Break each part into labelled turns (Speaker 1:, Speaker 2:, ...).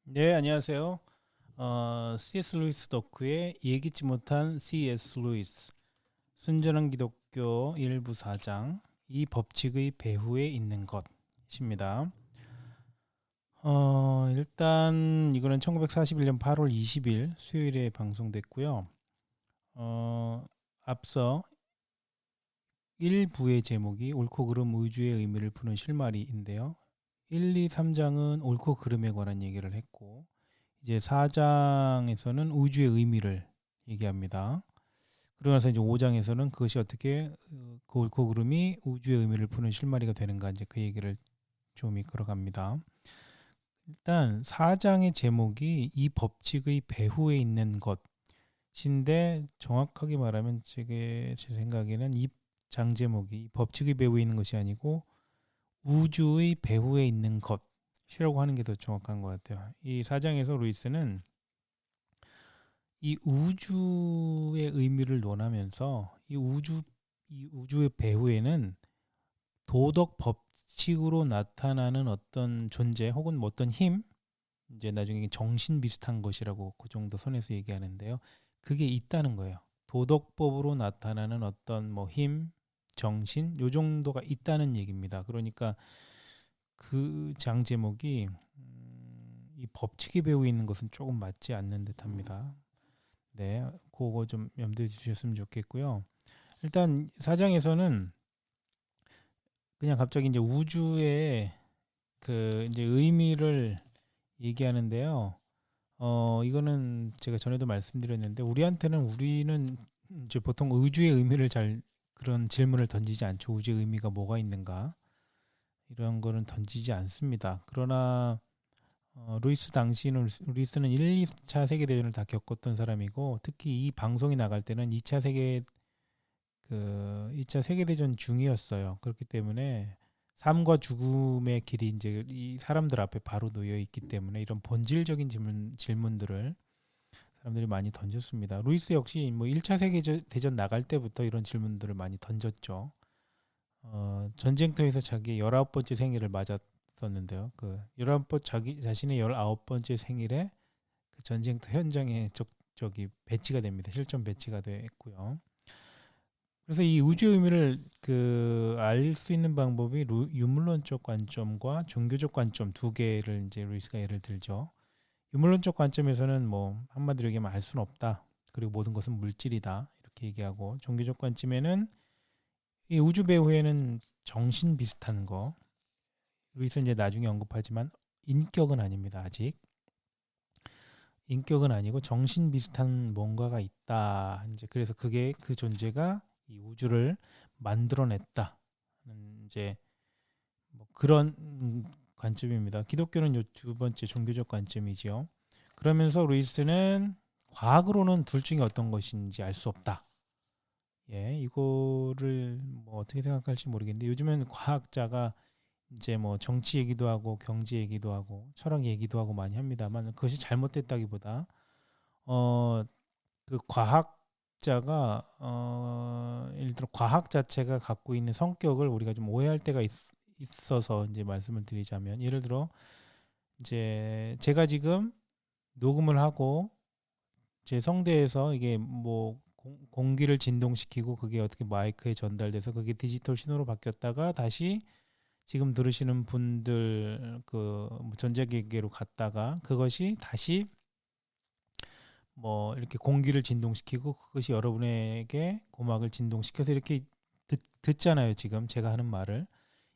Speaker 1: 네, 안녕하세요. C.S. 루이스 덕후의 예기치 못한 C.S. 루이스 순전한 기독교 일부 4장 이 법칙의 배후에 있는 것입니다. 일단 이거는 1941년 8월 20일 수요일에 방송됐고요. 앞서 1부의 제목이 옳고 그름 의주의 의미를 푸는 실마리인데요. 1, 2, 3장은 옳고 그름에 관한 얘기를 했고 이제 4장에서는 우주의 의미를 얘기합니다. 그러고 나서 이제 5장에서는 그것이 어떻게 그 옳고 그름이 우주의 의미를 푸는 실마리가 되는가 이제 그 얘기를 좀 이끌어갑니다. 일단 4장의 제목이 이 법칙의 배후에 있는 것인데 정확하게 말하면 제 생각에는 이 장 제목이 법칙의 배후에 있는 것이 아니고 우주의 배후에 있는 것이라고 하는 게 더 정확한 것 같아요. 이 4장에서 루이스는 이 우주의 의미를 논하면서 이 우주의 배후에는 도덕 법칙으로 나타나는 어떤 존재 혹은 뭐 어떤 힘, 이제 나중에 정신 비슷한 것이라고 그 정도 선에서 얘기하는데요. 그게 있다는 거예요. 도덕법으로 나타나는 어떤 뭐 힘, 정신 요 정도가 있다는 얘기입니다. 그러니까 그 장 제목이 이 법칙이 배후 있는 것은 조금 맞지 않는 듯합니다. 네, 그거 좀 염두에 두셨으면 좋겠고요. 일단 사장에서는 그냥 갑자기 이제 우주의 그 이제 의미를 얘기하는데요. 이거는 제가 전에도 말씀드렸는데 우리는 이제 보통 우주의 의미를 잘 그런 질문을 던지지 않죠. 우주의 의미가 뭐가 있는가 이런 거는 던지지 않습니다. 그러나 루이스는 1, 2차 세계대전을 다 겪었던 사람이고 특히 이 방송이 나갈 때는 2차 세계대전 중이었어요. 그렇기 때문에 삶과 죽음의 길이 이제 이 사람들 앞에 바로 놓여 있기 때문에 이런 본질적인 질문들을 사람들이 많이 던졌습니다. 루이스 역시 뭐 1차 세계대전 나갈 때부터 이런 질문들을 많이 던졌죠. 전쟁터에서 자기 19번째 생일을 맞았었는데요. 그 19번 자기 자신의 19번째 생일에 그 전쟁터 현장에 저기 배치가 됩니다. 실전 배치가 됐고요. 그래서 이 우주의 의미를 그 알 수 있는 방법이 유물론적 관점과 종교적 관점 두 개를 이제 루이스가 예를 들죠. 유물론적 관점에서는 뭐 한마디로 얘기하면 알 수는 없다. 그리고 모든 것은 물질이다. 이렇게 얘기하고 종교적 관점에는 이 우주 배후에는 정신 비슷한 거. 루이스는 이제 나중에 언급하지만 인격은 아닙니다. 아직. 인격은 아니고 정신 비슷한 뭔가가 있다. 이제 그래서 그게 그 존재가 이 우주를 만들어냈다. 이제 뭐 그런 관점입니다. 기독교는 요 두 번째 종교적 관점이지요. 그러면서 루이스는 과학으로는 둘 중에 어떤 것인지 알 수 없다. 예, 이거를 뭐 어떻게 생각할지 모르겠는데 요즘엔 과학자가 이제 뭐 정치 얘기도 하고 경제 얘기도 하고 철학 얘기도 하고 많이 합니다만 그것이 잘못됐다기보다 어 그 과학자가 예를 들어 과학 자체가 갖고 있는 성격을 우리가 좀 오해할 때가 있어서 이제 말씀을 드리자면 예를 들어 이제 제가 지금 녹음을 하고 제 성대에서 이게 뭐 공기를 진동시키고 그게 어떻게 마이크에 전달돼서 그게 디지털 신호로 바뀌었다가 다시 지금 들으시는 분들 그 전자기기로 갔다가 그것이 다시 뭐 이렇게 공기를 진동시키고 그것이 여러분에게 고막을 진동시켜서 이렇게 듣잖아요. 지금 제가 하는 말을.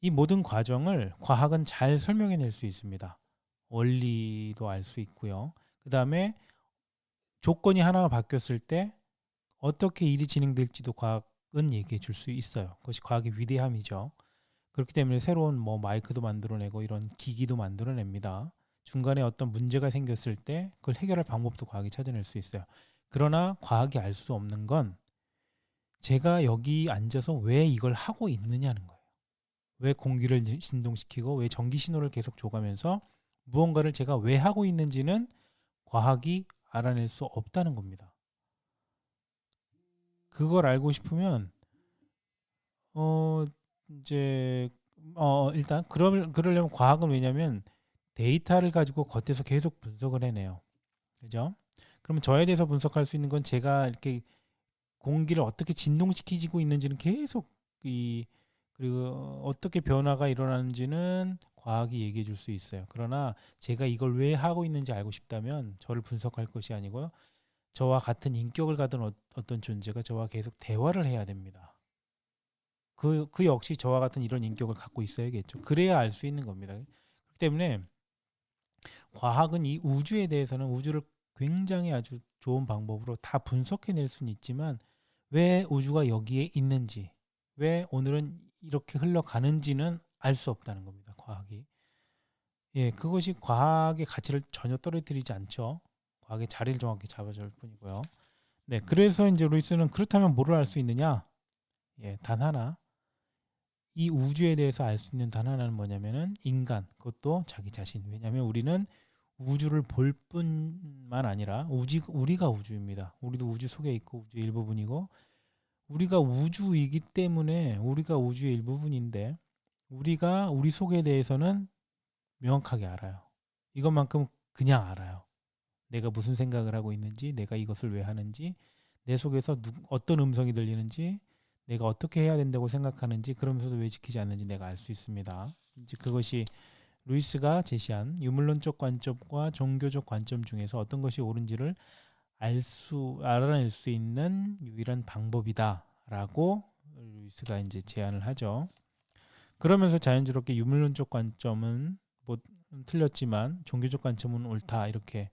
Speaker 1: 이 모든 과정을 과학은 잘 설명해낼 수 있습니다. 원리도 알 수 있고요. 그 다음에 조건이 하나가 바뀌었을 때 어떻게 일이 진행될지도 과학은 얘기해 줄 수 있어요. 그것이 과학의 위대함이죠. 그렇기 때문에 새로운 뭐 마이크도 만들어내고 이런 기기도 만들어냅니다. 중간에 어떤 문제가 생겼을 때 그걸 해결할 방법도 과학이 찾아낼 수 있어요. 그러나 과학이 알 수 없는 건 제가 여기 앉아서 왜 이걸 하고 있느냐는 거예요. 왜 공기를 진동시키고 왜 전기 신호를 계속 줘가면서 무언가를 제가 왜 하고 있는지는 과학이 알아낼 수 없다는 겁니다. 그걸 알고 싶으면 어 이제 일단 그러려면 과학은 왜냐면 데이터를 가지고 겉에서 계속 분석을 해내요. 그죠? 그러면 저에 대해서 분석할 수 있는 건 제가 이렇게 공기를 어떻게 진동시키고 있는지는 계속 그리고 어떻게 변화가 일어나는지는 과학이 얘기해 줄 수 있어요. 그러나 제가 이걸 왜 하고 있는지 알고 싶다면 저를 분석할 것이 아니고요. 저와 같은 인격을 가진 어떤 존재가 저와 계속 대화를 해야 됩니다. 그 역시 저와 같은 이런 인격을 갖고 있어야겠죠. 그래야 알 수 있는 겁니다. 그렇기 때문에 과학은 이 우주에 대해서는 우주를 굉장히 아주 좋은 방법으로 다 분석해낼 수는 있지만 왜 우주가 여기에 있는지, 왜 오늘은 이렇게 흘러가는지는 알 수 없다는 겁니다. 과학이. 예, 그것이 과학의 가치를 전혀 떨어뜨리지 않죠. 과학의 자리를 정확히 잡아줄 뿐이고요. 네, 그래서 이제 루이스는 그렇다면 뭐를 알 수 있느냐? 예, 단 하나. 이 우주에 대해서 알 수 있는 단 하나는 뭐냐면은 인간, 그것도 자기 자신. 왜냐하면 우리는 우주를 볼 뿐만 아니라 우리가 우주입니다. 우리도 우주 속에 있고 우주의 일부분이고 우리가 우주이기 때문에 우리가 우주의 일부분인데 우리가 우리 속에 대해서는 명확하게 알아요. 이것만큼 그냥 알아요. 내가 무슨 생각을 하고 있는지, 내가 이것을 왜 하는지, 내 속에서 어떤 음성이 들리는지, 내가 어떻게 해야 된다고 생각하는지, 그러면서도 왜 지키지 않는지 내가 알 수 있습니다. 이제 그것이 루이스가 제시한 유물론적 관점과 종교적 관점 중에서 어떤 것이 옳은지를 알아낼 수 있는 유일한 방법이다라고 루이스가 이제 제안을 하죠. 그러면서 자연스럽게 유물론적 관점은 뭐 틀렸지만 종교적 관점은 옳다 이렇게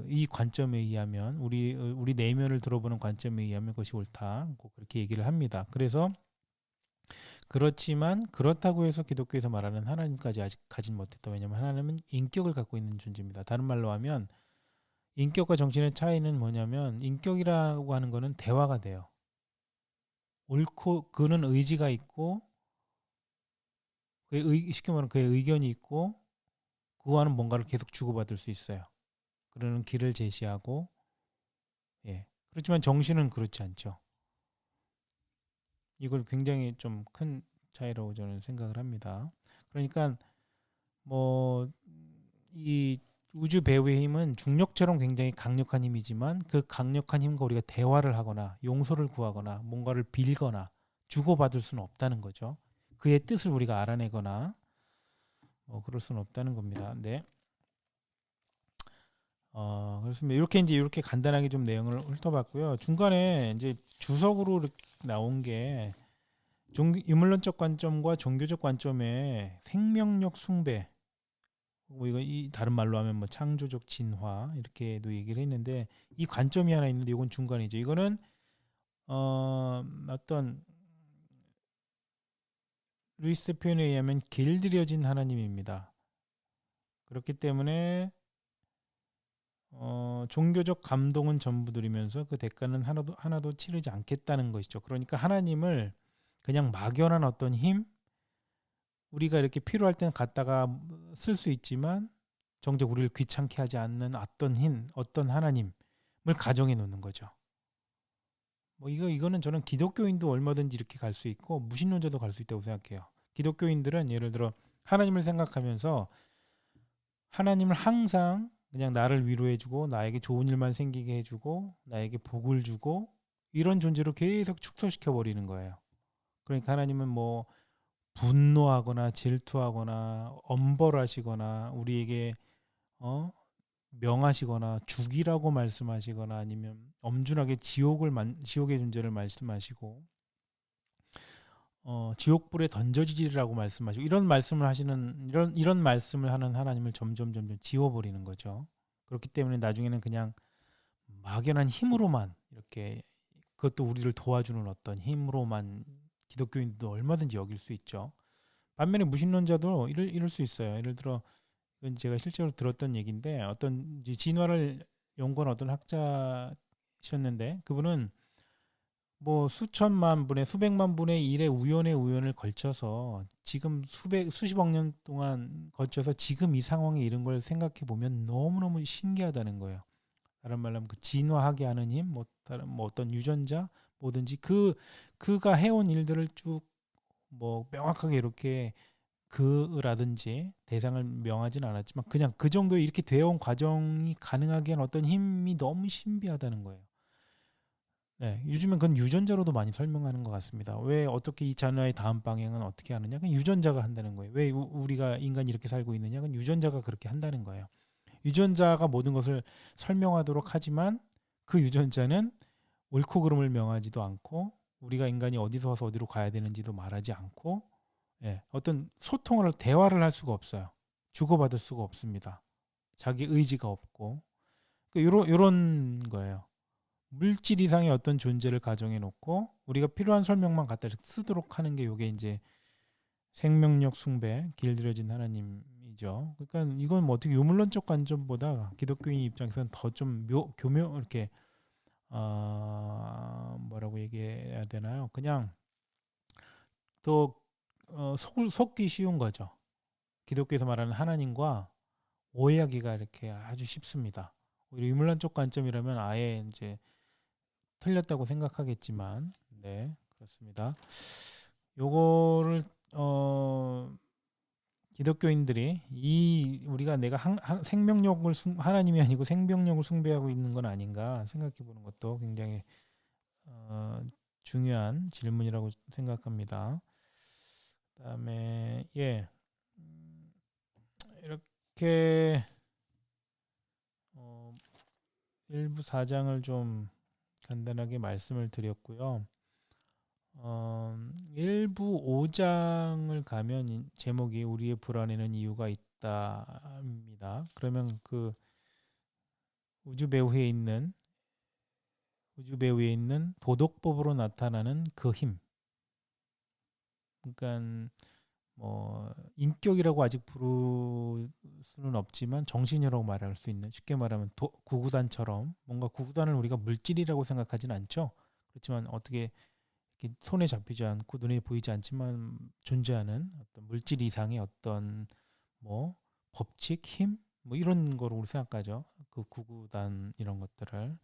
Speaker 1: 이 관점에 의하면 우리 내면을 들어보는 관점에 의하면 그것이 옳다 그렇게 얘기를 합니다. 그래서 그렇지만 그렇다고 해서 기독교에서 말하는 하나님까지 아직 가진 못했다. 왜냐하면 하나님은 인격을 갖고 있는 존재입니다. 다른 말로 하면 인격과 정신의 차이는 뭐냐면 인격이라고 하는 거는 대화가 돼요. 옳고 그는 의지가 있고 쉽게 말하면 그의 의견이 있고 그와는 뭔가를 계속 주고받을 수 있어요. 그러는 길을 제시하고 예. 그렇지만 정신은 그렇지 않죠. 이걸 굉장히 좀 큰 차이라고 저는 생각을 합니다. 그러니까 뭐 이 우주 배후의 힘은 중력처럼 굉장히 강력한 힘이지만 그 강력한 힘과 우리가 대화를 하거나 용서를 구하거나 뭔가를 빌거나 주고받을 수는 없다는 거죠. 그의 뜻을 우리가 알아내거나 그럴 수는 없다는 겁니다. 네. 그렇습니다. 이렇게 간단하게 좀 내용을 훑어봤고요. 중간에 이제 주석으로 나온 게 유물론적 관점과 종교적 관점의 생명력 숭배, 이거 이 다른 말로 하면 뭐 창조적 진화 이렇게도 얘기를 했는데 이 관점이 하나 있는데 이건 중간이죠. 이거는 어떤 루이스 표현에 의하면 길들여진 하나님입니다. 그렇기 때문에 종교적 감동은 전부 누리면서 그 대가는 하나도 치르지 않겠다는 것이죠. 그러니까 하나님을 그냥 막연한 어떤 힘, 우리가 이렇게 필요할 때는 갖다가 쓸 수 있지만 정작 우리를 귀찮게 하지 않는 어떤 힘, 어떤 하나님을 가정해 놓는 거죠. 뭐 이거는 저는 기독교인도 얼마든지 이렇게 갈 수 있고 무신론자도 갈 수 있다고 생각해요. 기독교인들은 예를 들어 하나님을 생각하면서 하나님을 항상 그냥 나를 위로해주고 나에게 좋은 일만 생기게 해주고 나에게 복을 주고 이런 존재로 계속 축소시켜 버리는 거예요. 그러니까 하나님은 뭐 분노하거나 질투하거나 엄벌하시거나 우리에게 명하시거나 죽이라고 말씀하시거나 아니면 엄중하게 지옥의 존재를 말씀하시고 지옥불에 던져지리라고 말씀하시고 이런 말씀을 하시는 이런 말씀을 하는 하나님을 점점 지워버리는 거죠. 그렇기 때문에 나중에는 그냥 막연한 힘으로만 이렇게 그것도 우리를 도와주는 어떤 힘으로만 기독교인도 얼마든지 여길 수 있죠. 반면에 무신론자도 이럴 수 있어요. 예를 들어 이건 제가 실제로 들었던 얘기인데 어떤 진화를 연구한 어떤 학자셨는데 그분은 뭐 수천만 분의 수백만 분의 일의 우연을 걸쳐서 지금 수십억 년 동안 거쳐서 지금 이 상황에 이른 걸 생각해 보면 너무너무 신기하다는 거예요. 다른 말로 하면 그 진화하게 하는 힘, 뭐 다른 뭐 어떤 유전자 뭐든지 그가 해온 일들을 쭉 뭐 명확하게 이렇게 그라든지 대상을 명하지는 않았지만 그냥 그 정도 이렇게 되어온 과정이 가능하게 한 어떤 힘이 너무 신비하다는 거예요. 네, 요즘엔 그건 유전자로도 많이 설명하는 것 같습니다. 왜 어떻게 이 자녀의 다음 방향은 어떻게 하느냐? 그냥 유전자가 한다는 거예요. 왜 우리가 인간이 이렇게 살고 있느냐? 그건 유전자가 그렇게 한다는 거예요. 유전자가 모든 것을 설명하도록 하지만 그 유전자는 옳고 그름을 명하지도 않고 우리가 인간이 어디서 와서 어디로 가야 되는지도 말하지 않고 어떤 소통을 대화를 할 수가 없어요. 주고받을 수가 없습니다. 자기 의지가 없고 이런 거예요. 물질 이상의 어떤 존재를 가정해 놓고 우리가 필요한 설명만 갖다 쓰도록 하는 게 이게 이제 생명력 숭배 길들여진 하나님이죠. 그러니까 이건 뭐 어떻게 유물론적 관점보다 기독교인 입장에서는 더 좀 교묘 이렇게 뭐라고 얘기해야 되나요? 그냥 더 속기 쉬운 거죠. 기독교에서 말하는 하나님과 오해하기가 이렇게 아주 쉽습니다. 오히려 유물론적 관점이라면 아예 이제 틀렸다고 생각하겠지만, 네, 그렇습니다. 요거를 기독교인들이 우리가 내가 생명력을 하나님이 아니고 생명력을 숭배하고 있는 건 아닌가 생각해 보는 것도 굉장히 중요한 질문이라고 생각합니다. 그다음에 이렇게 일부 사장을 좀 간단하게 말씀을 드렸고요. 일부 5장을 가면 제목이 우리의 불안에는 이유가 있다입니다. 그러면 그 우주 배후에 있는 도덕법으로 나타나는 그 힘. 그러니까 뭐 인격이라고 아직 부를 수는 없지만 정신이라고 말할 수 있는, 쉽게 말하면 구구단처럼, 뭔가 구구단을 우리가 물질이라고 생각하지는 않죠. 그렇지만 어떻게 이렇게 손에 잡히지 않고 눈에 보이지 않지만 존재하는 어떤 물질 이상의 어떤 뭐 법칙, 힘, 뭐 이런 거로 우리 생각하죠. 그 구구단 이런 것들을,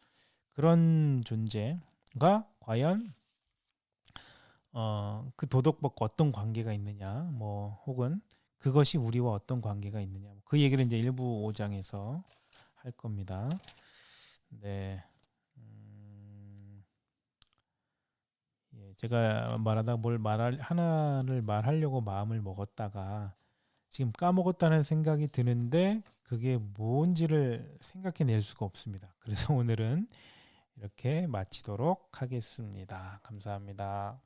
Speaker 1: 그런 존재가 과연 그 도덕법과 어떤 관계가 있느냐, 뭐 혹은 그것이 우리와 어떤 관계가 있느냐, 그 얘기를 이제 일부 5장에서 할 겁니다. 네. 제가 말하다 하나를 말하려고 마음을 먹었다가 지금 까먹었다는 생각이 드는데 그게 뭔지를 생각해낼 수가 없습니다. 그래서 오늘은 이렇게 마치도록 하겠습니다. 감사합니다.